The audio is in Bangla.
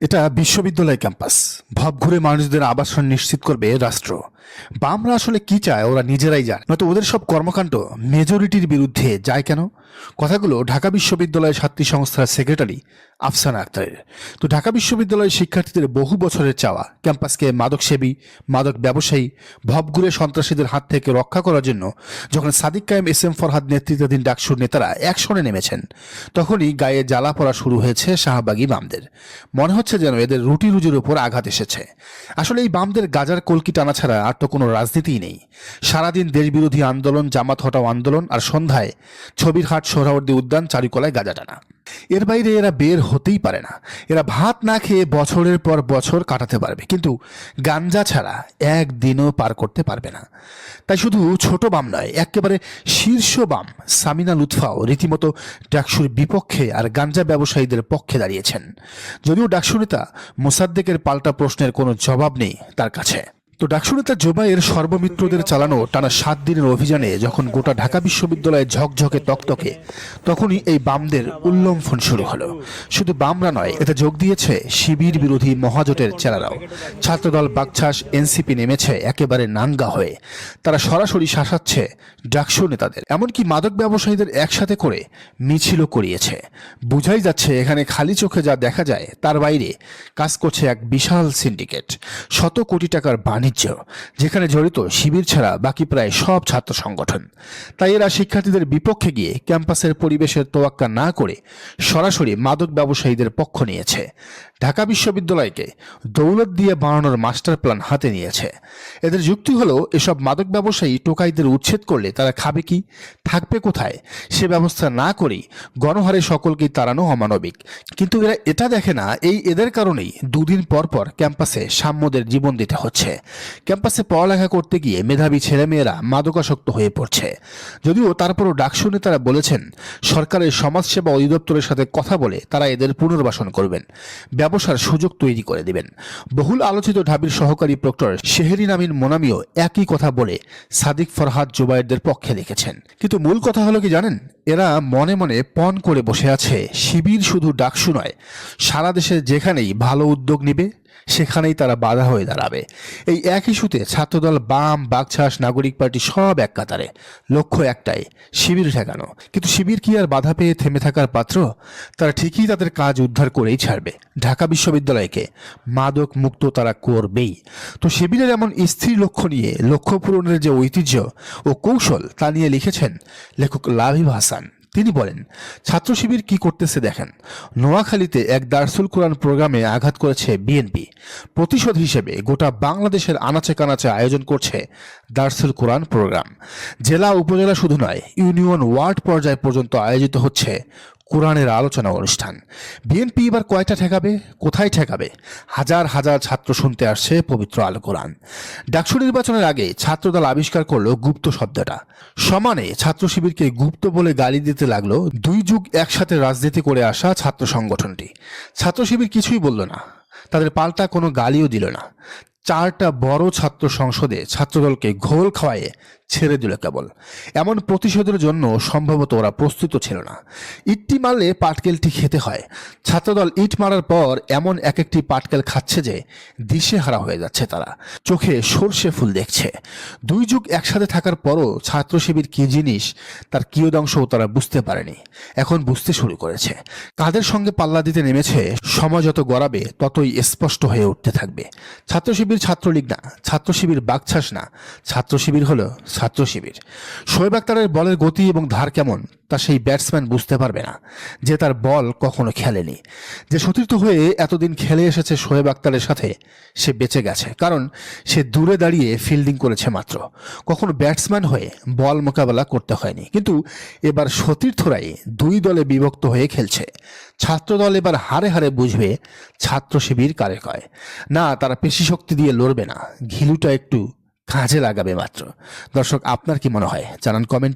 এটা বিশ্ববিদ্যালয় ক্যাম্পাস। ভবঘুরে মানুষদের আবাসন নিশ্চিত করবে রাষ্ট্র। বামরা আসলে কি চায় ওরা নিজেরাই জানে, নয়তো ওদের সব কর্মকাণ্ড মেজরিটির বিরুদ্ধে যায় কেন? কথাগুলো ঢাকা বিশ্ববিদ্যালয় ছাত্রী সংস্থার সেক্রেটারি আফসানা আক্তারের। তো ঢাকা বিশ্ববিদ্যালয়ের শিক্ষার্থীদের বহু বছরের চাওয়া ক্যাম্পাসকে মাদকসেবী, মাদক ব্যবসায়ী, ভবঘুরে সন্ত্রাসীদের হাত থেকে রক্ষা করার জন্য যখন সাদিক কায়েম, এস এম ফরহাদ নেতৃত্বাধীন ডাকসুর নেতারা অ্যাকশনে নেমেছেন, তখনই গায়ে জ্বালা পড়া শুরু হয়েছে শাহবাগী বামদের। মনে হচ্ছে যেন এদের রুটি রুজির উপর আঘাত এসেছে। আসলে এই বামদের গাজার কলকি টানা ছাড়া আর তো কোনো রাজনীতিই নেই। সারাদিন দেশবিরোধী আন্দোলন, জামাত হটাও আন্দোলন, আর সন্ধ্যায় ছবির হাট, সোহরাওয়ার্দী উদ্যান, চারুকলায় গাজা টানা। এর বাইরে এরা বের হতেই পারে না। এরা ভাত না খেয়ে বছরের পর বছর কাটাতে পারবে, কিন্তু গাঞ্জা ছাড়া একদিনও পার করতে পারবে না। তাই শুধু ছোট বাম নয়, একেবারে শীর্ষ বাম সামিনা লুৎফাও রীতিমতো ডাকসুর বিপক্ষে আর গাঞ্জা ব্যবসায়ীদের পক্ষে দাঁড়িয়েছেন। যদিও ডাকসু নেতা মোসাদ্দেকের পাল্টা প্রশ্নের কোনো জবাব নেই তার কাছে। তো ডাকসু নেতা জোবাইয়ের সর্বমিত্রদের চালানো টানা 7 দিনের অভিযানে যখন গোটা ঢাকা বিশ্ববিদ্যালয়ে ঝকঝকে তকতকে, তখনই এই বামদের উল্লম্ফন শুরু হলো। শুধু বামরা নয়, এতে যোগ দিয়েছে শিবির বিরোধী মহাজোটের চেলারাও। ছাত্রদল, বাকছাস, এনসিপি নেমেছে একেবারে নাঙ্গা হয়ে। তারা সরাসরি শাসাচ্ছে ডাকসু নেতাদের, এমনকি মাদক ব্যবসায়ীদের একসাথে করে মিছিলও করিয়েছে। বুঝাই যাচ্ছে এখানে খালি চোখে যা দেখা যায় তার বাইরে কাজ করছে এক বিশাল সিন্ডিকেট, শত কোটি টাকার বাণিজ্য, যেখানে জড়িত শিবির ছাড়া বাকি প্রায় সব ছাত্র সংগঠন। তাই এরা শিক্ষার্থীদের বিপক্ষে গিয়ে ক্যাম্পাসের পরিবেশের তোয়াক্কা না করে সরাসরি মাদক ব্যবসায়ীদের পক্ষ নিয়েছে। ঢাকা বিশ্ববিদ্যালয়কে দৌলত দিয়ে বানানোর মাস্টার প্ল্যান হাতে নিয়েছে। এদের যুক্তি হলো, এসব মাদক ব্যবসায়ী টোকাইদের উচ্ছেদ করলে তারা খাবে কি, থাকবে কোথায়, সে ব্যবস্থা না করেই গণহারে সকলকেই তাড়ানো অমানবিক। কিন্তু এরা এটা দেখে না, এদের কারণেই দুদিন পর পর ক্যাম্পাসে সাম্যদের জীবন দিতে হচ্ছে। ক্যাম্পাসে পড়ালেখা করতে গিয়ে মেধাবী ছেলেমেয়েরা মাদকাসক্ত হয়ে পড়ছে। যদিও তারপরও ডাকসু নেতারা বলেছেন সরকারের সমাজসেবা অধিদপ্তরের সাথে কথা বলে তারা এদের পুনর্বাসন করবেন, ব্যবসার সুযোগ তৈরি করে দিবেন। বহুল আলোচিত ঢাবির সহকারী প্রক্টর শেহরিন আমিন মোনামিও একই কথা বলে সাদিক, ফরহাদ, জুবায়েরদের পক্ষে লিখেছেন। কিন্তু মূল কথা হলো কি জানেন, এরা মনে মনে পণ করে বসে আছে শিবির শুধু ডাকসু নয়, সারা দেশে যেখানেই ভালো উদ্যোগ নিবে সেখানেই তারা বাধা হয়ে দাঁড়াবে। এই এক ইস্যুতে ছাত্রদল, বাম, বাকছাস, নাগরিক পার্টি সব এক কাতারে, লক্ষ্য একটাই, শিবির ঠেকানো। কিন্তু শিবির কি আর বাধা পেয়ে থেমে থাকার পাত্র? তারা ঠিকই তাদের কাজ উদ্ধার করেই ছাড়বে। ঢাকা বিশ্ববিদ্যালয়কে মাদক মুক্ত তারা করবেই। তো শিবিরের এমন স্থির লক্ষ্য নিয়ে লক্ষ্য পূরণের যে ঐতিহ্য ও কৌশল, তা নিয়ে লিখেছেন লেখক লাবিব হাসান। তিনি বলেন, ছাত্র শিবির কি করতেছে দেখেন। নোয়াখালীতে এক দারসুল কোরআন প্রোগ্রামে আঘাত করেছে বিএনপি। প্রতিশোধ হিসেবে গোটা বাংলাদেশের আনাচে কানাচে আয়োজন করছে দারসুল কোরআন প্রোগ্রাম। জেলা, উপজেলা শুধু নয়, ইউনিয়ন, ওয়ার্ড পর্যায় পর্যন্ত আয়োজিত হচ্ছে কোরআনের আলোচনা অনুষ্ঠান। বিএনপি এবার কয়টা ঠেকাবে, কোথায় ঠেকাবে? হাজার হাজার ছাত্র শুনতে আসছে পবিত্র আল কোরআন। ডাকসু নির্বাচনের আগে ছাত্রদল আবিষ্কার করলো গুপ্ত শব্দটা। সমানে ছাত্র শিবিরকে গুপ্ত বলে গালি দিতে লাগলো 2 যুগ একসাথে রাজনীতি করে আসা ছাত্র সংগঠনটি। ছাত্র শিবির কিছুই বলল না, তাদের পাল্টা কোনো গালিও দিল না। 4টা বড় ছাত্র সংসদে ছাত্রদলকে ঘোল খাওয়ায়ে ছেড়ে দিল কেবল। এমন প্রতিশোধের জন্য সম্ভবত ওরা প্রস্তুত ছিল না। ইটটি মারলে পাটকেলটি খেতে হয়। ছাত্রদল ইট মারার পর এমন এক একটি পাটকেল খাচ্ছে যে দিশেহারা হয়ে যাচ্ছে তারা, চোখে সর্ষে ফুল দেখছে। 2 যুগ একসাথে থাকার পরও ছাত্র শিবির কি জিনিস তার কিয়দাংশও তারা বুঝতে পারেনি, এখন বুঝতে শুরু করেছে। কাদের সঙ্গে পাল্লা দিতে নেমেছে সময় যত গড়াবে ততই স্পষ্ট হয়ে উঠতে থাকবে। ছাত্র শিবির ছাত্রলীগ না, ছাত্র শিবির বাকছাস না, ছাত্র শিবির হলো ছাত্র শিবির। শোয়েব আক্তারের বলের গতি এবং ধার কেমন তা সেই ব্যাটসম্যান বুঝতে পারবে না যে তার বল কখনো খেলেনি। যে সতীর্থ হয়ে এতদিন খেলে এসেছে শোয়েব আক্তারের সাথে, সে বেঁচে গেছে, কারণ সে দূরে দাঁড়িয়ে ফিল্ডিং করেছে মাত্র, কখনো ব্যাটসম্যান হয়ে বল মোকাবেলা করতে হয়নি। কিন্তু এবার সতীর্থরাই 2 দলে বিভক্ত হয়ে খেলছে। ছাত্রদল এবার হারে হারে বুঝবে ছাত্র শিবির কারে কয়। না, তারা পেশি শক্তি দিয়ে লড়বে না, ঘিলুটা একটু কাজে লাগাবে মাত্র। দর্শক, আপনার কি মনে হয় জানান কমেন্ট।